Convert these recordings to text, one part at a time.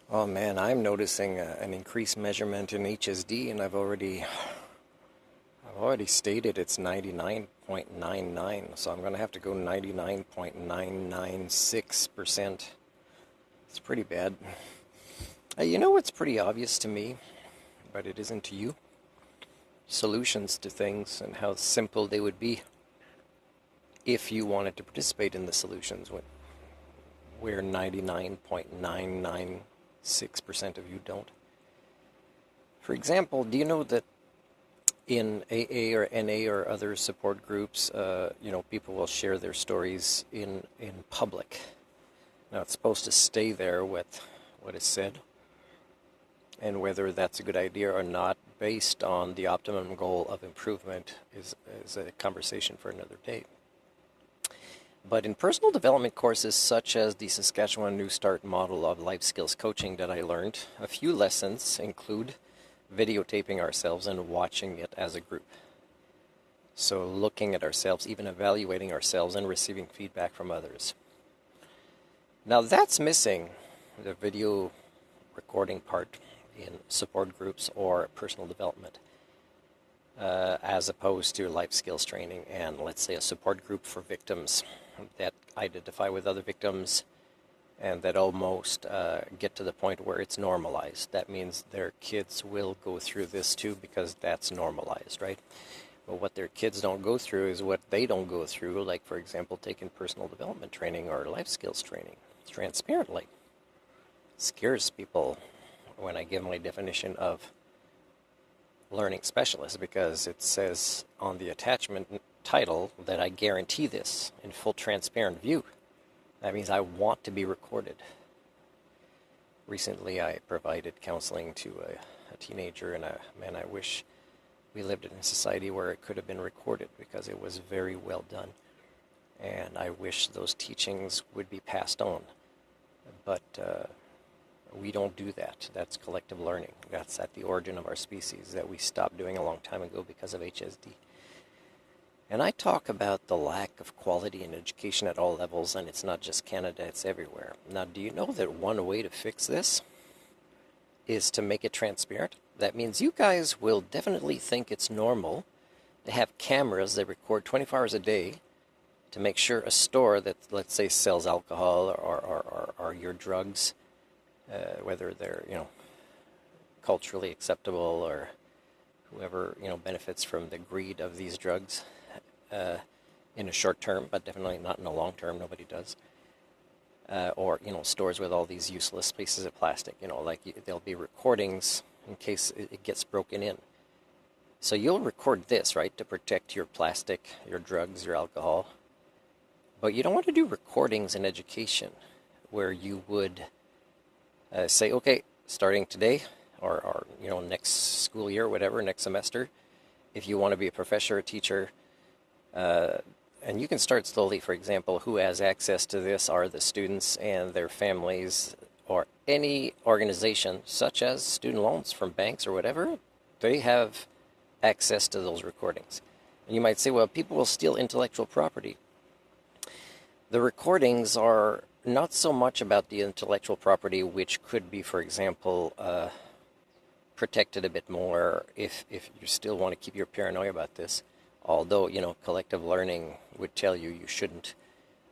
Oh man, I'm noticing an increased measurement in HSD, and I've already stated it's 99.99, so I'm going to have to go 99.996%. It's pretty bad. You know what's pretty obvious to me, but it isn't to you? Solutions to things and how simple they would be if you wanted to participate in the solutions, where 99.996% of you don't. For example, do you know that in AA or NA or other support groups, people will share their stories in public. Now, it's supposed to stay there with what is said, and whether that's a good idea or not, based on the optimum goal of improvement, is a conversation for another day. But in personal development courses such as the Saskatchewan New Start model of life skills coaching that I learned, a few lessons include videotaping ourselves and watching it as a group. So looking at ourselves, even evaluating ourselves, and receiving feedback from others. Now that's missing, the video recording part, in support groups or personal development, as opposed to life skills training and, let's say, a support group for victims that identify with other victims and that almost get to the point where it's normalized. That means their kids will go through this too because that's normalized, right? But what their kids don't go through is what they don't go through, like, for example, taking personal development training or life skills training transparently. It scares people when I give my definition of learning specialist, because it says on the attachment title that I guarantee this in full transparent view. That means I want to be recorded. Recently, I provided counseling to a teenager, and man, I wish we lived in a society where it could have been recorded, because it was very well done. And I wish those teachings would be passed on. But we don't do that. That's collective learning. That's at the origin of our species that we stopped doing a long time ago because of HSD. And I talk about the lack of quality in education at all levels, and it's not just Canada, it's everywhere. Now, do you know that one way to fix this is to make it transparent? That means you guys will definitely think it's normal to have cameras that record 24 hours a day to make sure a store that, let's say, sells alcohol or your drugs, whether they're, culturally acceptable, or whoever, benefits from the greed of these drugs, in a short term, but definitely not in a long term. Nobody does. Or, stores with all these useless pieces of plastic, like there'll be recordings in case it gets broken in. So you'll record this, right, to protect your plastic, your drugs, your alcohol. But you don't want to do recordings in education where you would say, okay, starting today or next school year, whatever, next semester, if you want to be a professor or teacher, and you can start slowly. For example, who has access to this are the students and their families, or any organization such as student loans from banks or whatever. They have access to those recordings. And you might say, well, people will steal intellectual property. The recordings are not so much about the intellectual property, which could be, for example, protected a bit more if you still want to keep your paranoia about this. Although, collective learning would tell you shouldn't.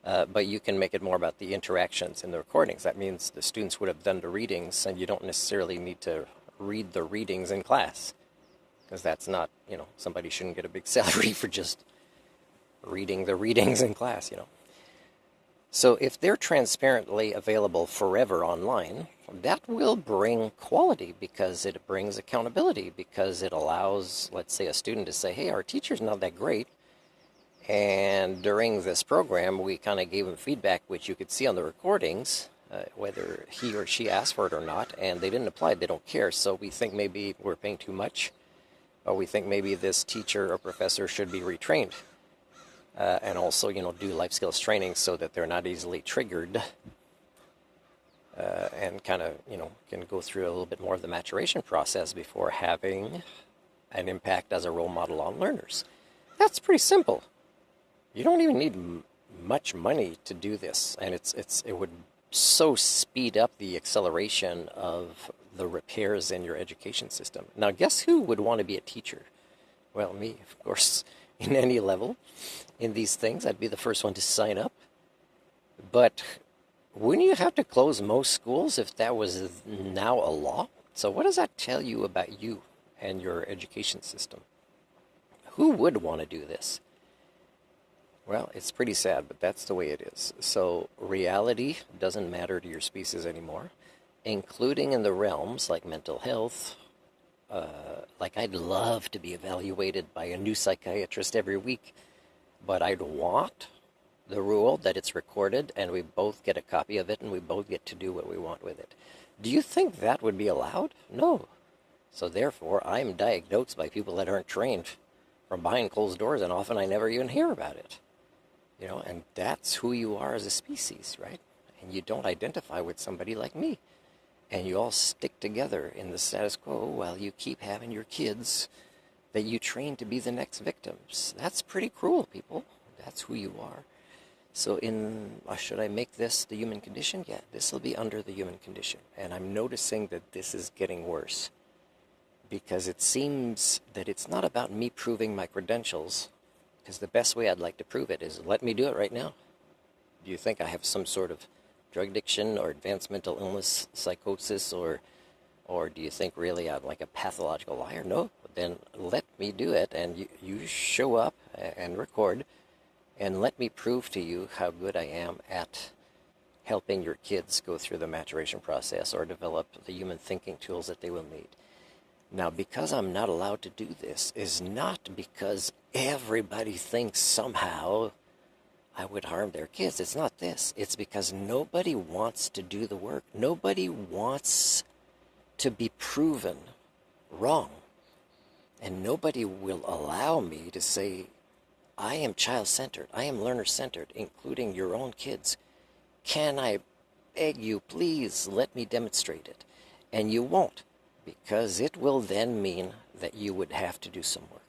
But you can make it more about the interactions in the recordings. That means the students would have done the readings, and you don't necessarily need to read the readings in class. Because that's not, somebody shouldn't get a big salary for just reading the readings in class, So if they're transparently available forever online, that will bring quality, because it brings accountability, because it allows, let's say, a student to say, hey, our teacher's not that great, and during this program we kind of gave him feedback, which you could see on the recordings, whether he or she asked for it or not, and they didn't apply it, they don't care, so we think maybe we're paying too much, or we think maybe this teacher or professor should be retrained. And also, do life skills training so that they're not easily triggered, and kind of, can go through a little bit more of the maturation process before having an impact as a role model on learners. That's pretty simple. You don't even need much money to do this, and it would so speed up the acceleration of the repairs in your education system. Now, guess who would want to be a teacher? Well, me, of course, in any level. In these things, I'd be the first one to sign up. But wouldn't you have to close most schools if that was now a law? So what does that tell you about you and your education system? Who would want to do this? Well, it's pretty sad, but that's the way it is. So reality doesn't matter to your species anymore, including in the realms like mental health. Like I'd love to be evaluated by a new psychiatrist every week, but I'd want the rule that it's recorded and we both get a copy of it and we both get to do what we want with it. Do you think that would be allowed? No. So therefore, I'm diagnosed by people that aren't trained from behind closed doors, and often I never even hear about it. You know, and that's who you are as a species, right? And you don't identify with somebody like me. And you all stick together in the status quo while you keep having your kids that you train to be the next victims. That's pretty cruel, people. That's who you are. So should I make this the human condition? Yeah, this will be under the human condition. And I'm noticing that this is getting worse. Because it seems that it's not about me proving my credentials. Because the best way I'd like to prove it is let me do it right now. Do you think I have some sort of drug addiction or advanced mental illness, psychosis, or do you think really I'm like a pathological liar? No, then let me do it, and you show up and record, and let me prove to you how good I am at helping your kids go through the maturation process or develop the human thinking tools that they will need. Now, because I'm not allowed to do this is not because everybody thinks somehow I would harm their kids. It's not this. It's because nobody wants to do the work. Nobody wants to be proven wrong. And nobody will allow me to say, I am child-centered. I am learner-centered, including your own kids. Can I beg you, please let me demonstrate it? And you won't, because it will then mean that you would have to do some work.